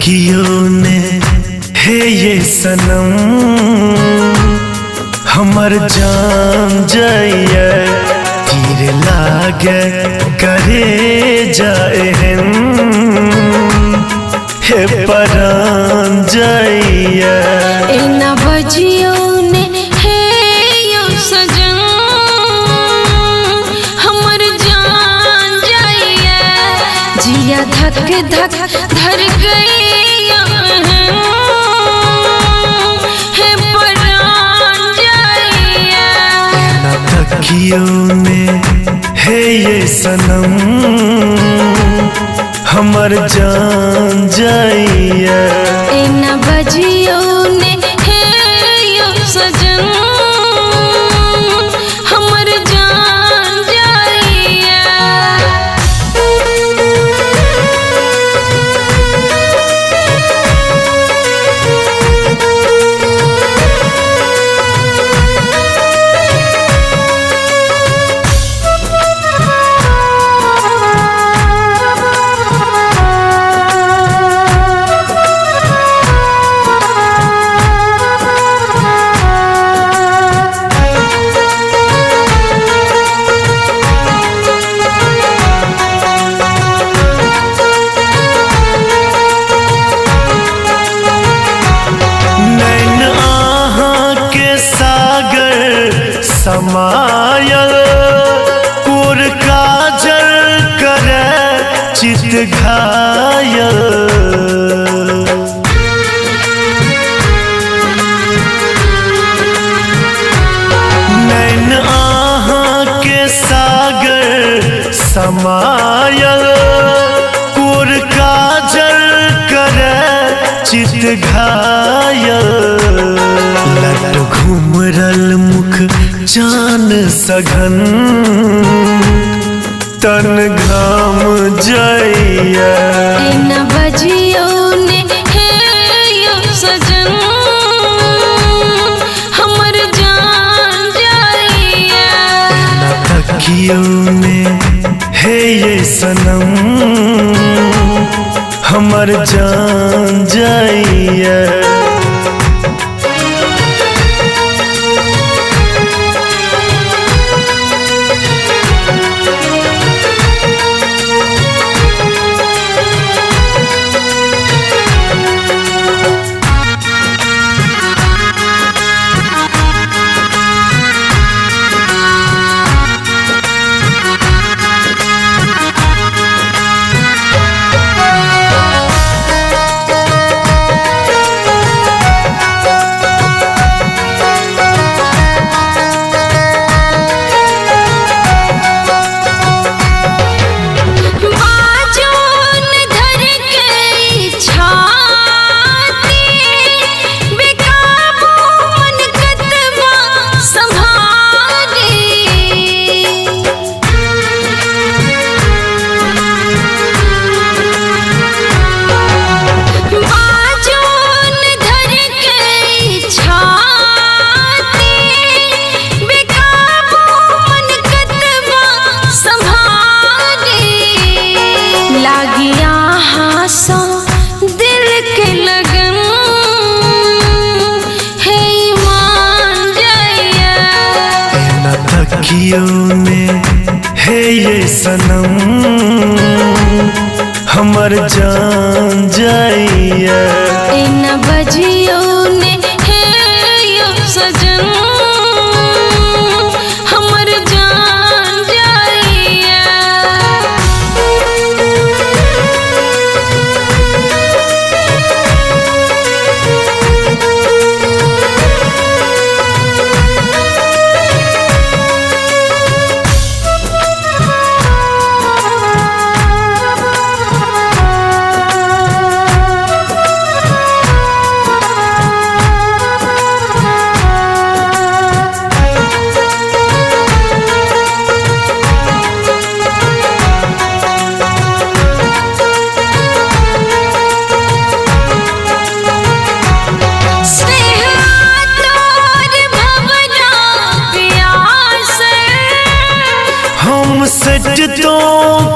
तकियों ने हे ये सनम हमर जान जाइए तीर लागे करे जाए हे परान जाइए इना बजियों ने हे यो सजन हमर जान जाइए जिया धक धक धर गई हे परान जाइए तकियों ने हे ये सनम हमर जान जाइए इना बजियों ने हे यो सजन हमर जान जाइए समायल कुर काजल करे चित घायल नैन आहा के सागर समायल कुर काजल करे चित घायल लट घुमरल मुख जान सघन तन घाम जाइए इना बजियों ने हे यो सजन हमर जान जाइए तकियों ने हे ये सनम हमर जान जाइए तकियों ने हे ये सनम हमर जान जाइए इना बजियों ने हे यो सजन हमर जान जाइए सज तो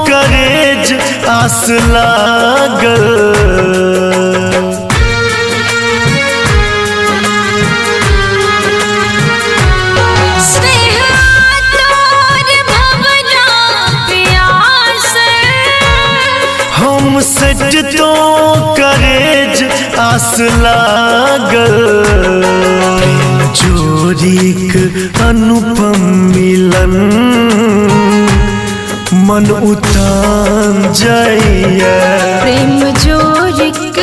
करेज आस लागल लागल प्रेम जोरीक अनुपम मिलन मन उतान जाइए प्रेम जोरिक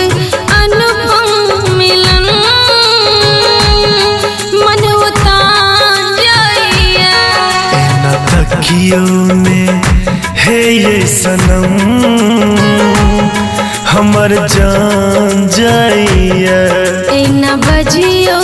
अनुपम मिलन मन उतान जाइए न तकियों में है ये सनम हमर जान जाइए न बजियो